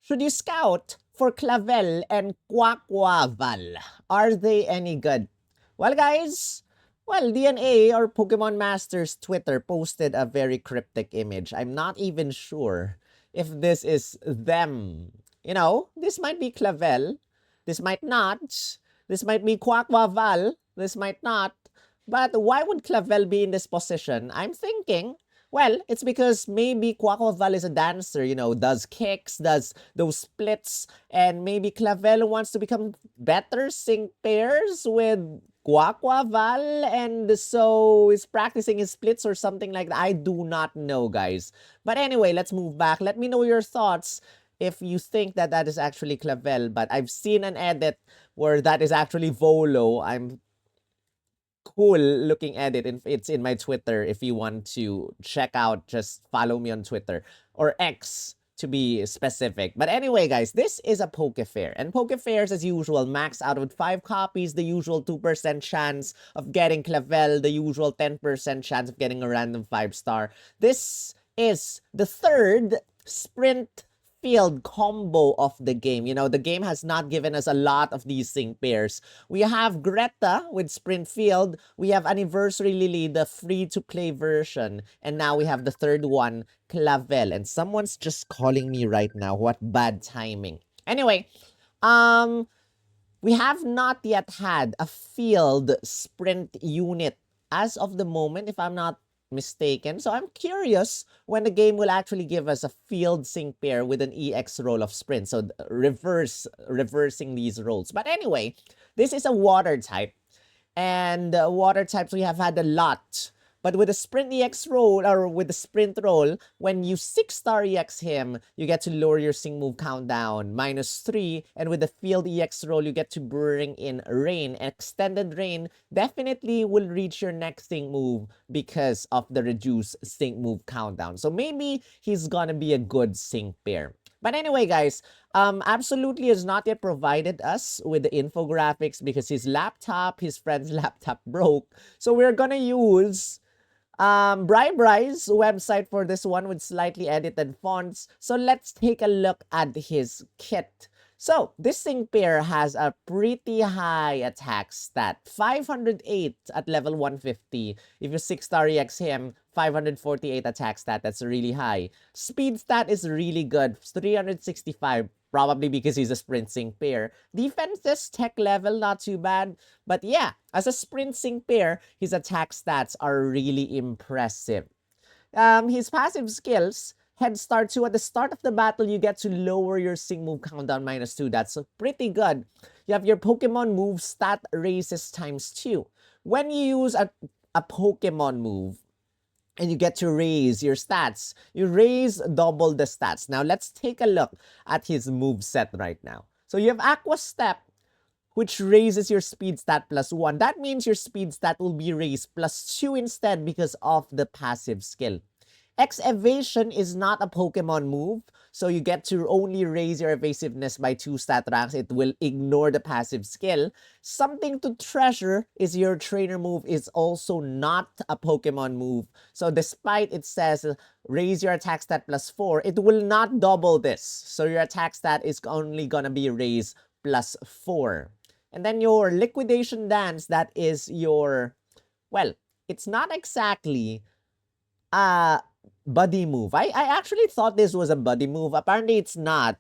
Should you scout for Clavell and Quaquaval? Are they any good? Well, guys, well, DNA or Pokemon Masters Twitter posted a very cryptic image. I'm not even sure if this is them. You know, this might be Clavell. This might not. This might be Quaquaval. This might not. But why would Clavell be in this position? I'm thinking, well, it's because maybe Quaquaval is a dancer, you know, does kicks, does those splits, and maybe Clavell wants to become better sync pairs with Quaquaval, and so is practicing his splits or something like that. I do not know, guys. But anyway, let's move back. Let me know your thoughts if you think that that is actually Clavell, but I've seen an edit where that is actually Volo. I'm cool looking at it. It's in my Twitter. If you want to check out, just follow me on Twitter or X to be specific. But anyway, guys, this is a Poke Fair. And Poke Fairs, as usual, max out with 5 copies, the usual 2% chance of getting Clavell, the usual 10% chance of getting a random 5-star. This is the third sprint field combo of the game. You know, the game has not given us a lot of these sync pairs. We have Greta with Sprint Field. We have Anniversary Lily, the free-to-play version. And now we have the third one, Clavell. And someone's just calling me right now. What bad timing. Anyway, we have not yet had a field sprint unit as of the moment, if I'm not mistaken. So I'm curious when the game will actually give us a field sync pair with an EX roll of sprint. So reversing these rolls. But anyway, this is a water type. And water types we have had a lot. But with the Sprint EX roll, or with the Sprint roll, when you 6-star EX him, you get to lower your sync move countdown, -3. And with the Field EX roll, you get to bring in Rain. Extended Rain definitely will reach your next sync move because of the reduced sync move countdown. So maybe he's gonna be a good sync pair. But anyway, guys, Absolutely has not yet provided us with the infographics because his friend's laptop broke. So we're gonna use Brybry's website for this one with slightly edited fonts. So let's take a look at his kit. So this sync pair has a pretty high attack stat, 508 at level 150. If you 6-star EX him, 548 attack stat, that's really high. Speed stat is really good, 365. Probably because he's a sprint sync pair. Defenses, tech level, not too bad. But yeah, as a sprint sync pair, his attack stats are really impressive. His passive skills, Head Start 2. At the start of the battle, you get to lower your sync move countdown -2. That's pretty good. You have your Pokemon move stat raises ×2. When you use a Pokemon move, and you get to raise your stats. You raise double the stats. Now, let's take a look at his move set right now. So you have Aqua Step, which raises your speed stat +1. That means your speed stat will be raised +2 instead because of the passive skill. X Evasion is not a Pokemon move, so you get to only raise your evasiveness by 2 stat ranks. It will ignore the passive skill. Something to Treasure is your trainer move, is also not a Pokemon move. So despite it says raise your attack stat +4, it will not double this. So your attack stat is only gonna be raised +4. And then your Liquidation Dance, that is your, well, it's not exactly buddy move. I actually thought this was a buddy move. Apparently it's not.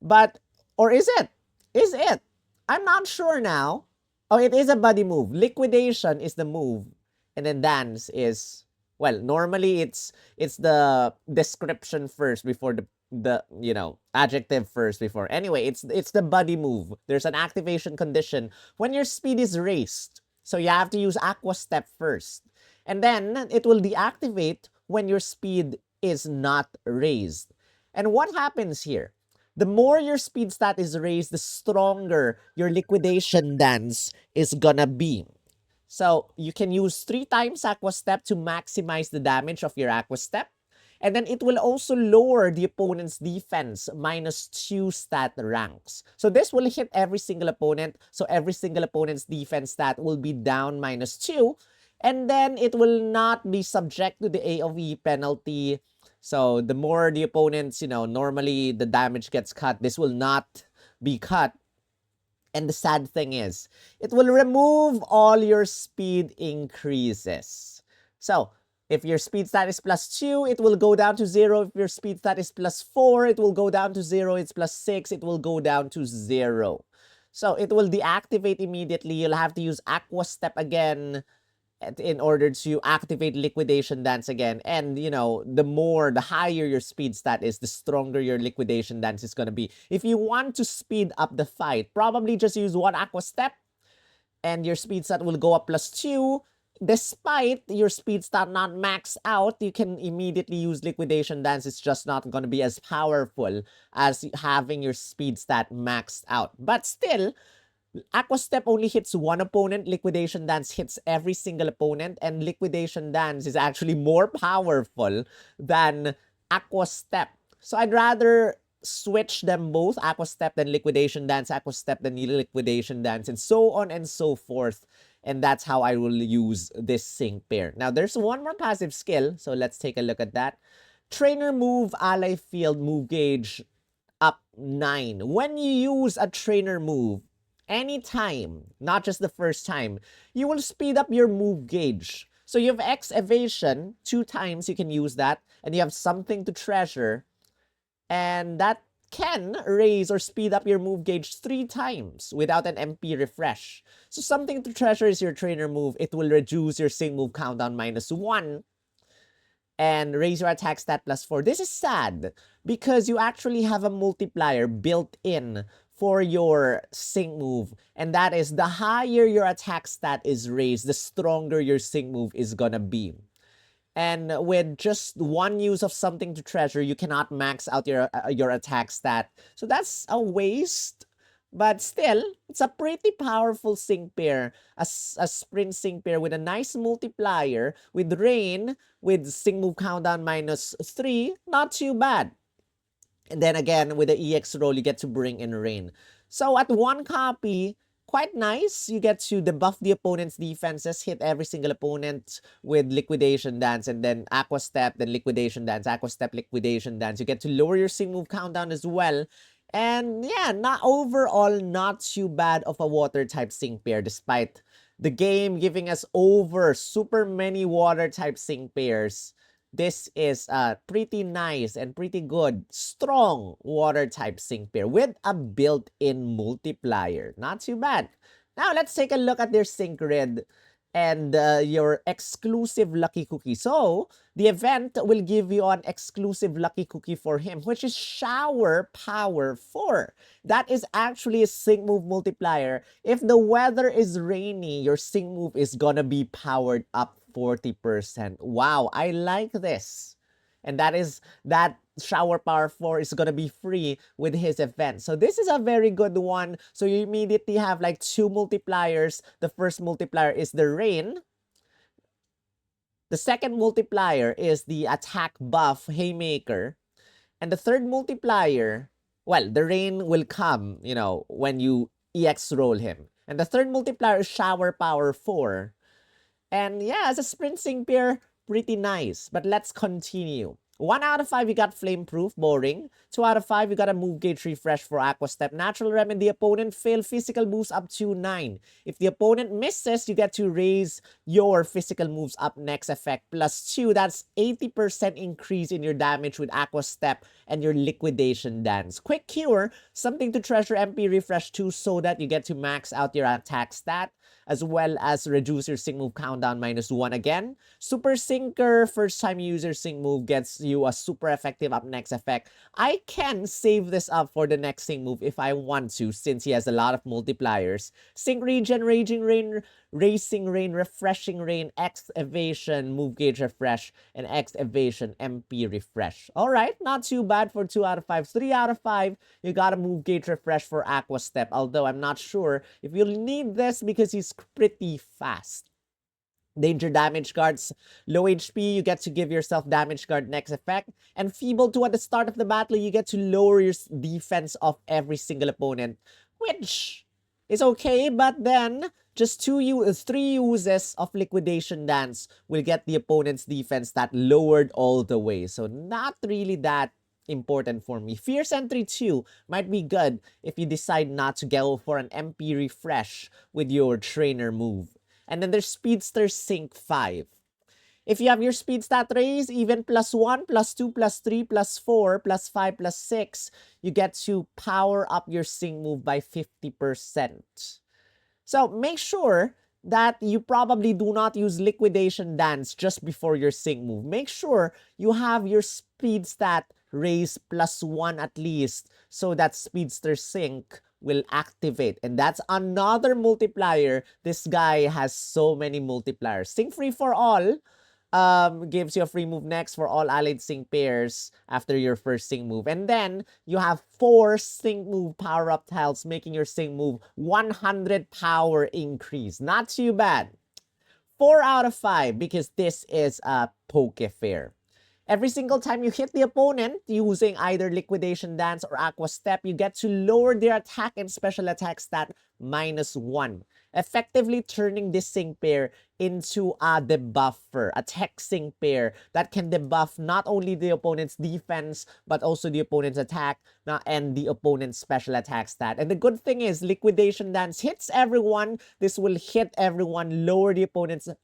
But, or is it? Is it? I'm not sure now. Oh, it is a buddy move. Liquidation is the move. And then dance is, well, normally it's the description first before the you know, adjective first before. Anyway, it's the buddy move. There's an activation condition when your speed is raised. So you have to use Aqua Step first. And then it will deactivate when your speed is not raised. And what happens here? The more your speed stat is raised, the stronger your Liquidation Dance is gonna be. So you can use 3 times Aqua Step to maximize the damage of your Aqua Step. And then it will also lower the opponent's defense -2 stat ranks. So this will hit every single opponent. So every single opponent's defense stat will be down -2. And then it will not be subject to the AoE penalty So the more the opponents, normally the damage gets cut, this will not be cut. And the sad thing is, it will remove all your speed increases. So, if your speed stat is +2, it will go down to 0. If your speed stat is +4, it will go down to 0. It's +6, it will go down to 0. So, it will deactivate immediately. You'll have to use Aqua Step again in order to activate Liquidation Dance again. And, the higher your speed stat is, the stronger your Liquidation Dance is going to be. If you want to speed up the fight, probably just use one Aqua Step and your speed stat will go up +2. Despite your speed stat not maxed out, you can immediately use Liquidation Dance. It's just not going to be as powerful as having your speed stat maxed out. But still, Aqua Step only hits one opponent. Liquidation Dance hits every single opponent. And Liquidation Dance is actually more powerful than Aqua Step. So I'd rather switch them both, Aqua Step then Liquidation Dance, Aqua Step then Liquidation Dance, and so on and so forth. And that's how I will use this sync pair. Now, there's one more passive skill. So let's take a look at that. Trainer move, ally field, move gauge up 9. When you use a trainer move, anytime, not just the first time, you will speed up your move gauge. So you have X evasion, 2 times you can use that, and you have something to treasure, and that can raise or speed up your move gauge 3 times without an MP refresh. So something to treasure is your trainer move. It will reduce your sync move countdown -1 and raise your attack stat +4. This is sad because you actually have a multiplier built in for your sync move, and that is the higher your attack stat is raised, the stronger your sync move is gonna be. And with just one use of something to treasure, you cannot max out your attack stat. So that's a waste. But still, it's a pretty powerful sync pair. A sprint sync pair with a nice multiplier, with rain, with sync move countdown -3. Not too bad. And then again, with the EX roll, you get to bring in rain. So at 1 copy, quite nice. You get to debuff the opponent's defenses, hit every single opponent with Liquidation Dance, and then Aqua Step, then Liquidation Dance, Aqua Step, Liquidation Dance. You get to lower your sync move countdown as well. And yeah, overall, not too bad of a water type sync pair, despite the game giving us over super many water type sync pairs. This is a pretty nice and pretty good, strong water type sync pair with a built-in multiplier. Not too bad. Now, let's take a look at their sync grid and your exclusive lucky cookie. So, the event will give you an exclusive lucky cookie for him, which is Shower Power 4. That is actually a sync move multiplier. If the weather is rainy, your sync move is gonna be powered up 40%. Wow, I like this. And that Shower Power 4 is gonna be free with his event. So this is a very good one. So you immediately have like 2 multipliers. The first multiplier is the rain. The second multiplier is the attack buff Haymaker. And the third multiplier, well, the rain will come, when you EX roll him. And the third multiplier is Shower Power 4. And yeah, as a sprint sync pair, pretty nice. But let's continue. 1 out of 5, you got Flame Proof, boring. 2 out of 5, you got a move gauge refresh for Aqua Step. Natural Remedy, opponent fail physical moves up to 9. If the opponent misses, you get to raise your physical moves up next effect +2. That's 80% increase in your damage with Aqua Step and your Liquidation Dance. Quick Cure, something to treasure MP refresh 2 so that you get to max out your attack stat, as well as reduce your sync move countdown -1 again. Super Syncer, first time user sync move gets you a super effective up next effect. I can save this up for the next sync move if I want to, since he has a lot of multipliers. Sync Regen, Raging Rain, Racing Rain, Refreshing Rain, X Evasion, Move Gauge Refresh, and X Evasion MP Refresh. Alright, not too bad for 2 out of 5. 3 out of 5, you got a Move Gauge Refresh for Aqua Step, although I'm not sure if you'll need this because he's pretty fast. Danger Damage Guards, low HP, you get to give yourself Damage Guard next effect. And Feeble 2 at the start of the battle, you get to lower your defense of every single opponent, which is okay, but then just three uses of Liquidation Dance will get the opponent's defense stat lowered all the way. So not really that important for me. Fierce Entry 2 might be good if you decide not to go for an MP refresh with your trainer move. And then there's Speedster Sync 5. If you have your speed stat raise, even +1, +2, +3, +4, +5, +6, you get to power up your sync move by 50%. So make sure that you probably do not use Liquidation Dance just before your sync move. Make sure you have your speed stat raise +1 at least so that Speedster Sync will activate. And that's another multiplier. This guy has so many multipliers. Sync Free for All gives you a free move next for all allied sync pairs after your first sync move. And then you have 4 sync move power-up tiles, making your sync move 100 power increase. Not too bad. 4 out of 5 because this is a Poke Fair. Every single time you hit the opponent using either Liquidation Dance or Aqua Step, you get to lower their attack and special attack stat -1, effectively turning this sync pair into a debuffer, a tech sync pair that can debuff not only the opponent's defense, but also the opponent's attack and the opponent's special attack stat. And the good thing is, Liquidation Dance hits everyone. This will hit everyone, lower the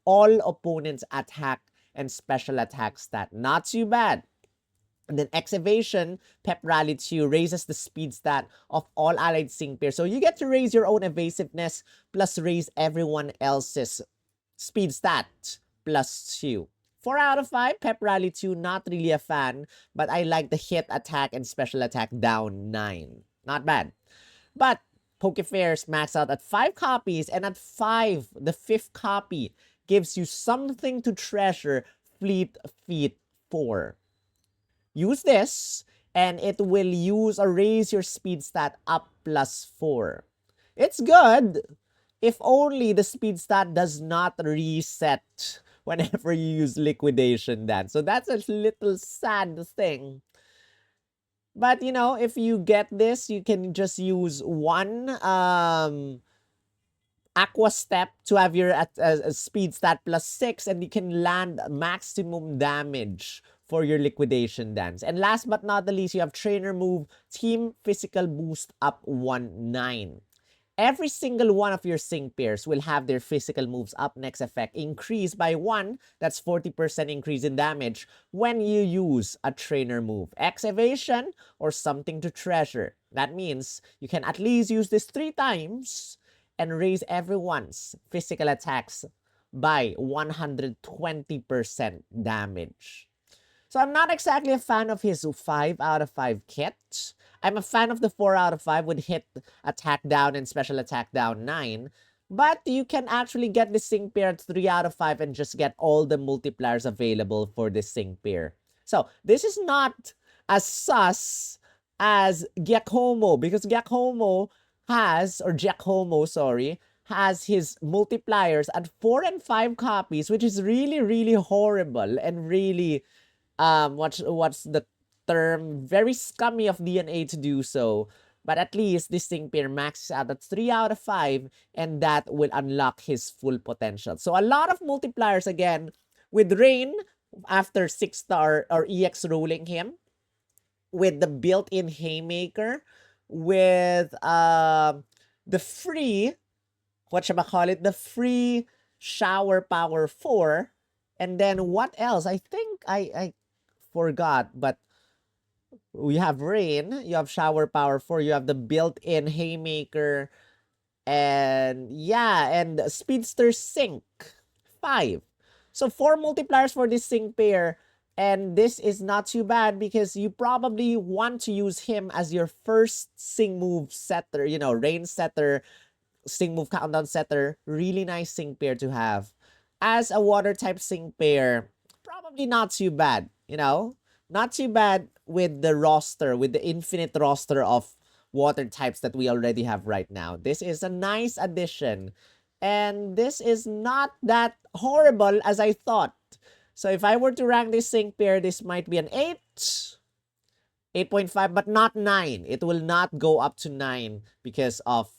all opponents' attack and special attack stat. Not too bad. And then X Evasion, Pep Rally 2 raises the speed stat of all allied sync pairs. So you get to raise your own evasiveness plus raise everyone else's speed stat +2. 4 out of 5, Pep Rally 2, not really a fan, but I like the hit, attack, and special attack down 9. Not bad. But Poke Fairs max out at 5 copies, and at 5, the 5th copy gives you something to treasure, Fleet Feet 4. Use this, and it will use or raise your speed stat up +4. It's good, if only the speed stat does not reset whenever you use Liquidation Dance. So that's a little sad thing. But, you know, if you get this, you can just use one Aqua Step to have your speed stat +6, and you can land maximum damage for your Liquidation Dance. And last but not the least, you have Trainer Move, Team Physical Boost up 1/9. Every single one of your sync pairs will have their physical moves up next effect increase by 1. That's 40% increase in damage when you use a trainer move. X Evasion or something to treasure. That means you can at least use this 3 times and raise everyone's physical attacks by 120% damage. So I'm not exactly a fan of his 5 out of 5 kit. I'm a fan of the 4 out of 5 with hit, attack down, and special attack down 9. But you can actually get the sync pair at 3 out of 5 and just get all the multipliers available for this sync pair. So this is not as sus as Giacomo, because Giacomo has his multipliers at 4 and 5 copies, which is really, really horrible and really, what's the term? Very scummy of DNA to do so. But at least this sync pair maxes out at 3 out of 5, and that will unlock his full potential. So a lot of multipliers again with Rain after 6-star or EX rolling him, with the built-in Haymaker, with the free, the free Shower Power 4, and then what else? I think I forgot, but we have Rain, you have Shower Power 4, you have the built-in Haymaker, and yeah, and Speedster Sync 5. So 4 multipliers for this sync pair. And this is not too bad because you probably want to use him as your first sync move setter, you know, rain setter, sync move countdown setter. Really nice sync pair to have. As a water type sync pair, probably not too bad, you know? Not too bad with the roster, with the infinite roster of water types that we already have right now. This is a nice addition. And this is not that horrible as I thought. So if I were to rank this sync pair, this might be an 8, 8.5, but not 9. It will not go up to 9 because of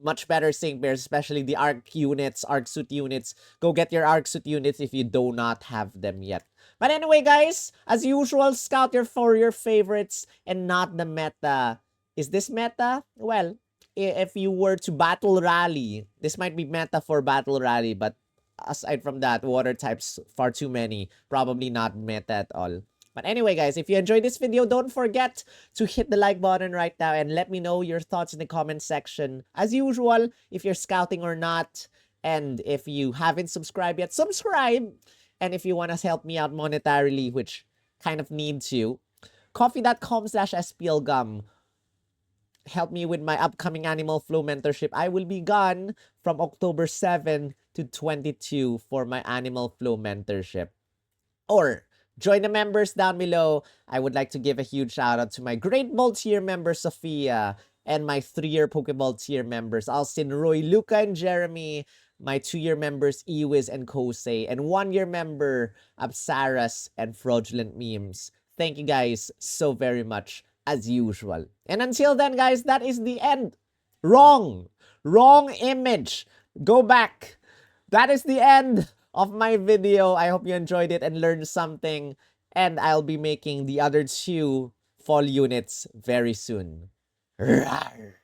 much better sync pairs, especially the arc units, arc suit units. Go get your arc suit units if you do not have them yet. But anyway, guys, as usual, scout for your favorites and not the meta. Is this meta? Well, if you were to battle rally, this might be meta for battle rally, but aside from that, water types far too many. Probably not meta at all. But anyway, guys, if you enjoyed this video, don't forget to hit the like button right now and let me know your thoughts in the comment section. As usual, if you're scouting or not, and if you haven't subscribed yet, subscribe. And if you want to help me out monetarily, which kind of need to, coffee.com/splgum. Help me with my upcoming Animal Flow mentorship. I will be gone from October 7 to 22 for my Animal Flow mentorship. Or join the members down below. I would like to give a huge shout out to my Great Ball tier member, Sophia, and my 3-year Pokeball tier members, Alstin, Roy, Luca, and Jeremy, my 2-year members, Iwiz and Kosei, and 1-year member, Apsaras and Fraudulent Memes. Thank you guys so very much, as usual. And until then, guys, that is the end. Wrong image. Go back. That is the end of my video. I hope you enjoyed it and learned something. And I'll be making the other 2 fall units very soon. Rawr.